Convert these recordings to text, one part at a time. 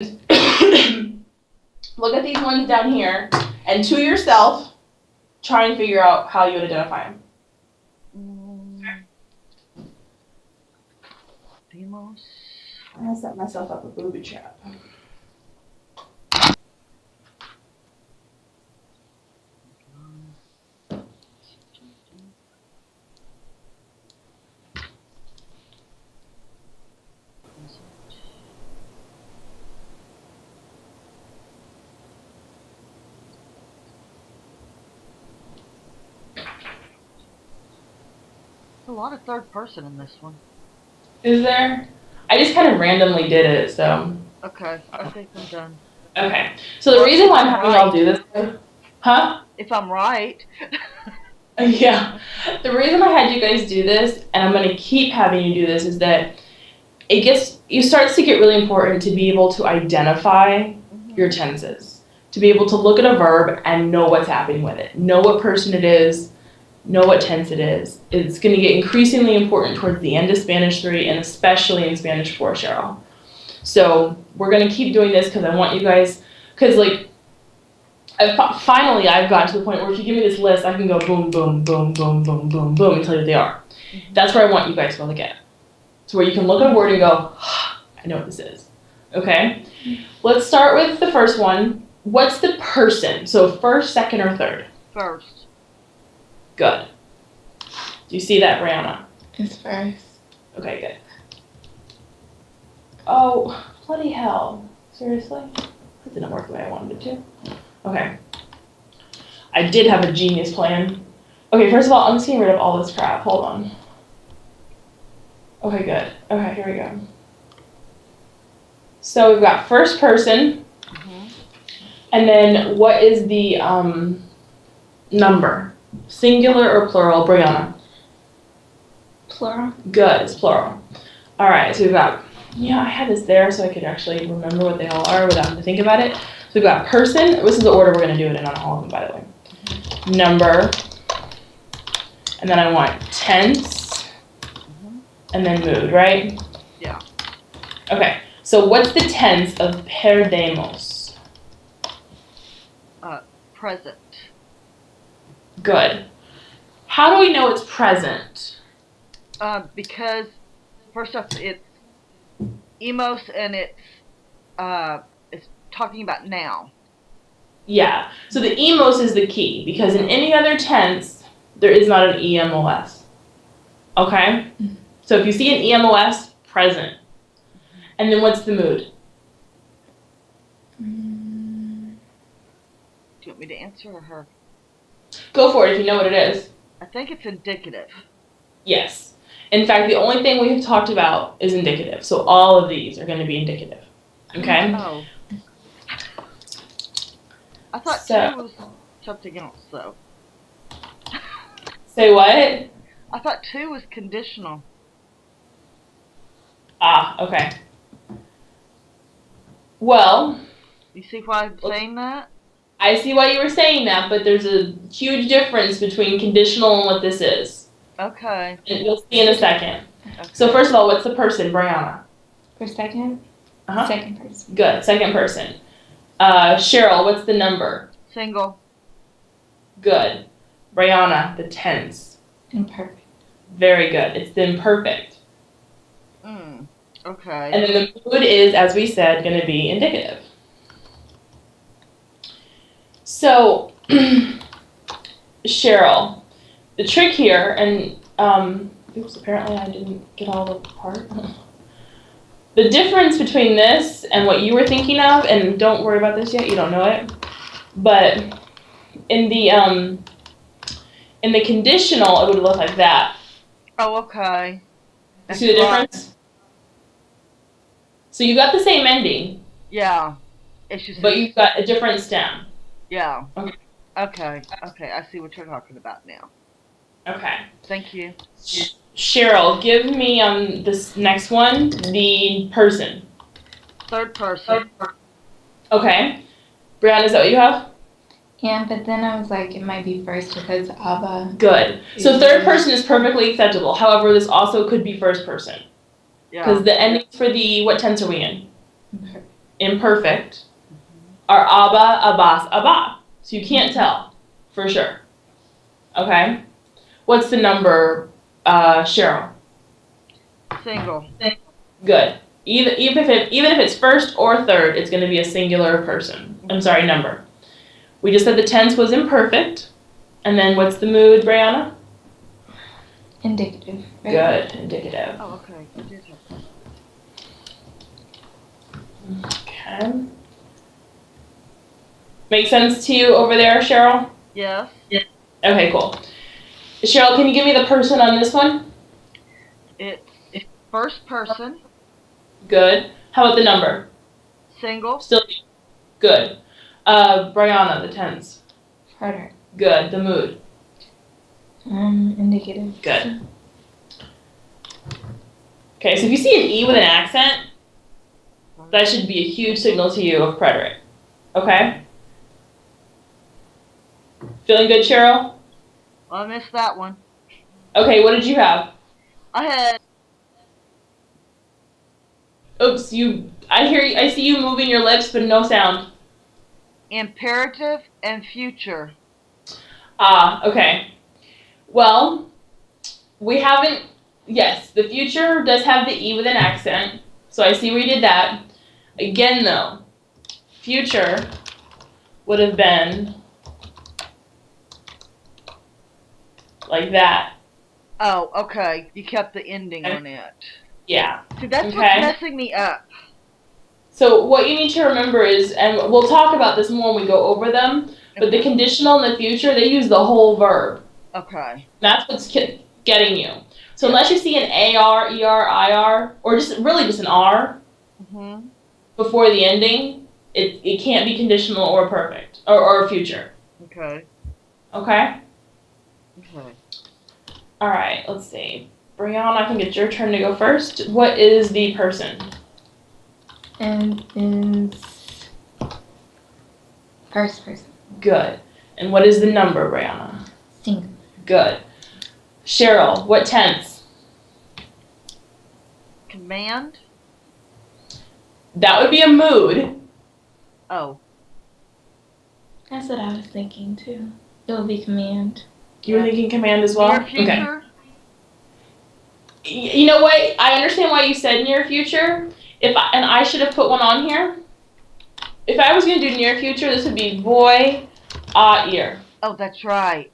Look at these ones down here, and to yourself, try and figure out how you would identify them. Demos. I'm gonna set myself up a booby trap. A lot of third person in this one. Is there? I just kind of randomly did it, so. Okay, I think I'm done. Okay. So the reason why I'm having y'all do this, huh? If I'm right. Yeah. The reason I had you guys do this, and I'm going to keep having you do this, is that it starts to get really important to be able to identify your tenses, to be able to look at a verb and know what's happening with it, know what person it is, know what tense it is. It's going to get increasingly important towards the end of Spanish 3 and especially in Spanish 4, Cheryl. So we're going to keep doing this because I want you guys, because like, finally I've gotten to the point where if you give me this list, I can go boom, boom, boom, boom, boom, boom, boom, and tell you what they are. That's where I want you guys to look at. So where you can look at a word and go, I know what this is. Okay? Let's start with the first one. What's the person? So first, second, or third? First. Good. Do you see that, Brianna? It's first. Okay, good. Oh, bloody hell. Seriously? That didn't work the way I wanted it to. Okay. I did have a genius plan. Okay, first of all, I'm just getting rid of all this crap. Hold on. Okay, good. Okay, here we go. So we've got first person. And then what is the number? Singular or plural, Brianna? Plural. Good, it's plural. All right, so we've got, I had this there so I could actually remember what they all are without having to think about it. So we've got person, this is the order we're going to do it in on all of them, by the way. Number, and then I want tense, and then mood, right? Yeah. Okay, so what's the tense of perdemos? Present. Good. How do we know it's present? Because first off, it's emos and it's talking about now. Yeah. So the emos is the key because in any other tense there is not an emos. Okay? So if you see an emos, present. And then what's the mood? Do you want me to answer or her? Go for it if you know what it is. I think it's indicative. Yes. In fact, the only thing we've talked about is indicative. So all of these are going to be indicative. Okay? Oh. I thought So, two was something else, though. Say what? I thought two was conditional. Ah, okay. Well, You see why I'm saying that? I see why you were saying that, but there's a huge difference between conditional and what this is. Okay. And you'll see in a second. Okay. So first of all, what's the person, Brianna? For second? Uh-huh. Second person. Good, second person. Cheryl, what's the number? Single. Good. Brianna, the tense. Imperfect. Very good. It's the imperfect. Okay. And then the mood is, as we said, going to be indicative. So, Cheryl, the trick here, and oops, apparently I didn't get all the part. The difference between this and what you were thinking of, and don't worry about this yet, you don't know it, but in the conditional, it would look like that. Oh, okay. You see the difference? So you got the same ending. Yeah. It's just. But you've got a different stem. Yeah. Okay. Okay. Okay. I see what you're talking about now. Okay. Thank you. Cheryl, give me this next one, the person. Third person. Okay. Brianna, is that what you have? Yeah, but then I was like, it might be first because Abba. Good. So third person is perfectly acceptable. However, this also could be first person. Yeah. Because the endings for the, what tense are we in? imperfect, are Abba, Abbas, Abba. So you can't tell for sure. Okay? What's the number, Cheryl? Single. Good. Even if it's first or third, it's going to be a singular person. I'm sorry, number. We just said the tense was imperfect. And then what's the mood, Brianna? Indicative. Right? Good. Indicative. Oh, okay. You did have that. Okay. Make sense to you over there, Cheryl? Yes. Okay, cool. Cheryl, can you give me the person on this one? It's first person, Good. How about the number? single, Still good. Brianna, the tense. Preterite. Good. The mood. Indicative. Good. Okay, so if you see an E with an accent, that should be a huge signal to you of preterite. Okay? Feeling good, Cheryl? I missed that one. Okay, what did you have? I had Oops, I see you moving your lips, but no sound. imperative and future. Ah, okay. Well, yes, the future does have the E with an accent, so I see where you did that. Again, though, future would have been like that. Oh, okay. You kept the ending on it. Yeah. See, that's Okay. what's messing me up. So what you need to remember is, and we'll talk about this more when we go over them, but the conditional in the future, they use the whole verb. Okay. That's what's getting you. So unless you see an AR, ER, IR, or just an R Mhm. before the ending, it can't be conditional or perfect, or future. Okay. Okay? Okay. All right, let's see. Brianna, I think it's your turn to go first. What is the person? And is first person. Good. And what is the number, Brianna? Single. Good. Cheryl, what tense? Command. That would be a mood. Oh. That's what I was thinking too. It would be command. You were thinking command as well? Near future. You know what? I understand why you said near future. I should have put one on here. If I was going to do near future, this would be boy, ear. Oh, that's right.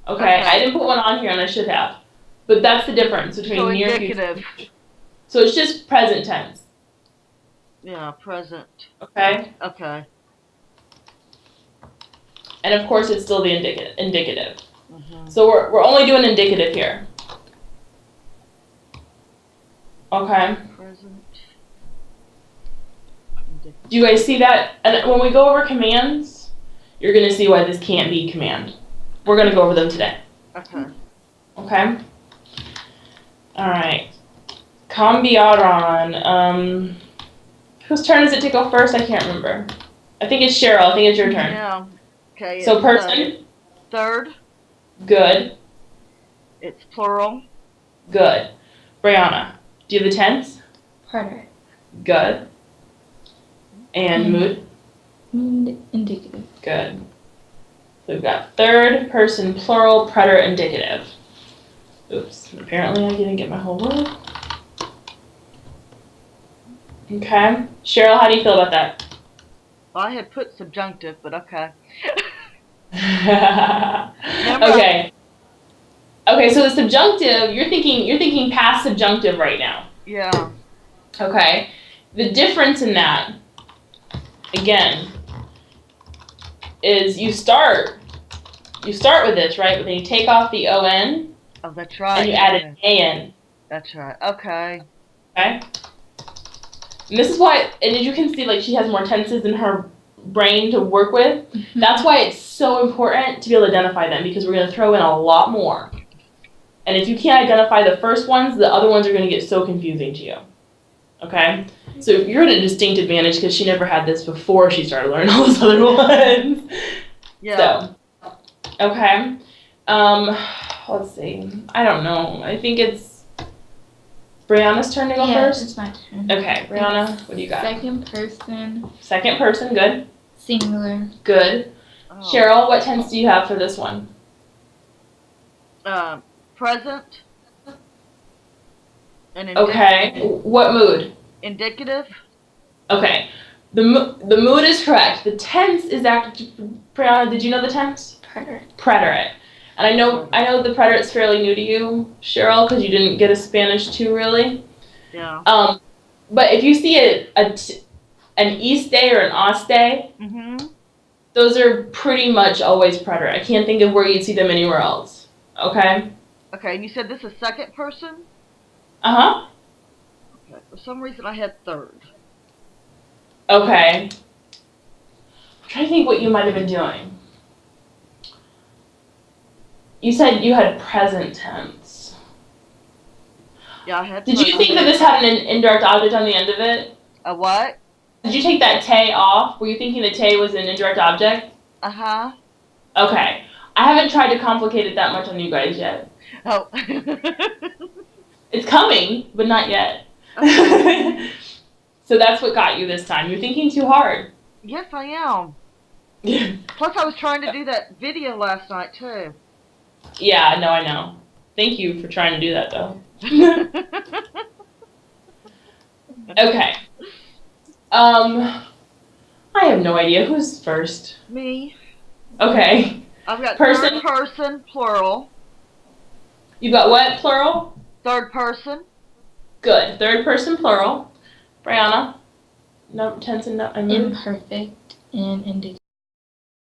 Okay, I didn't put one on here and I should have. But that's the difference between So near indicative. future. So it's just present tense. Yeah, present. Okay? Okay. And of course it's still the indicative. Mhm. So we're only doing indicative here. Okay. Present. Do you guys see that? And when we go over commands, you're going to see why this can't be command. We're going to go over them today. Okay. Okay? Alright. Cambiaron. Whose turn is it to go first? I can't remember. I think it's Cheryl. I think it's your turn. Yeah. Okay. So it's, person, third. good, It's plural. good. Brianna, do you have the tense? Preterite. Good. And mood? Indicative. Good. So we've got third person, plural, preterite, indicative. Oops, apparently I didn't get my whole word. Okay. Cheryl, how do you feel about that? Well, I had put subjunctive, but okay. Okay. Okay, so the subjunctive, you're thinking past subjunctive right now. Yeah. Okay. The difference in that, again, is you start with this, right? But then you take off the ON Oh, that's right. and you add an AN. That's right. Okay. Okay? And this is why, and as you can see, like, she has more tenses in her brain to work with. That's why it's so important to be able to identify them, because we're going to throw in a lot more. And if you can't identify the first ones, the other ones are going to get so confusing to you. Okay? So you're at a distinct advantage because she never had this before she started learning all those other ones. Yeah. So, okay. Let's see. I don't know. I think it's Brianna's turn to go Yeah, first? it's my turn. Okay, Brianna, what do you got? Second person, Second person, good. singular. Good. Oh. Cheryl, what tense do you have for this one? Present. And indicative. Okay. What mood? Indicative. Okay. The mood is correct. The tense is actually, Brianna, did you know the tense? Preterite. Preterite. And I know the preterite's fairly new to you, Cheryl, because you didn't get a Spanish 2 really. Yeah. But if you see an East day or an Os day, those are pretty much always preterite. I can't think of where you'd see them anywhere else. Okay? Okay, and you said this is second person? Uh-huh. Okay. For some reason I had third. Okay. I'm trying to think what you might have been doing. You said you had present tense. Yeah, I had Did you think that this had an indirect object on the end of it? A what? Did you take that te off? Were you thinking the te was an indirect object? Uh-huh. Okay. I haven't tried to complicate it that much on you guys yet. Oh. It's coming, but not yet. Okay. So that's what got you this time. You're thinking too hard. Yes, I am. Plus, I was trying to do that video last night, too. Yeah, no, I know. Thank you for trying to do that, though. Okay. I have no idea. Who's first? Me. Okay. I've got Person. third person, plural. You got what, plural? Third person. Good. Third person, plural. Brianna? No, tense and no, and mood. Imperfect and indicative.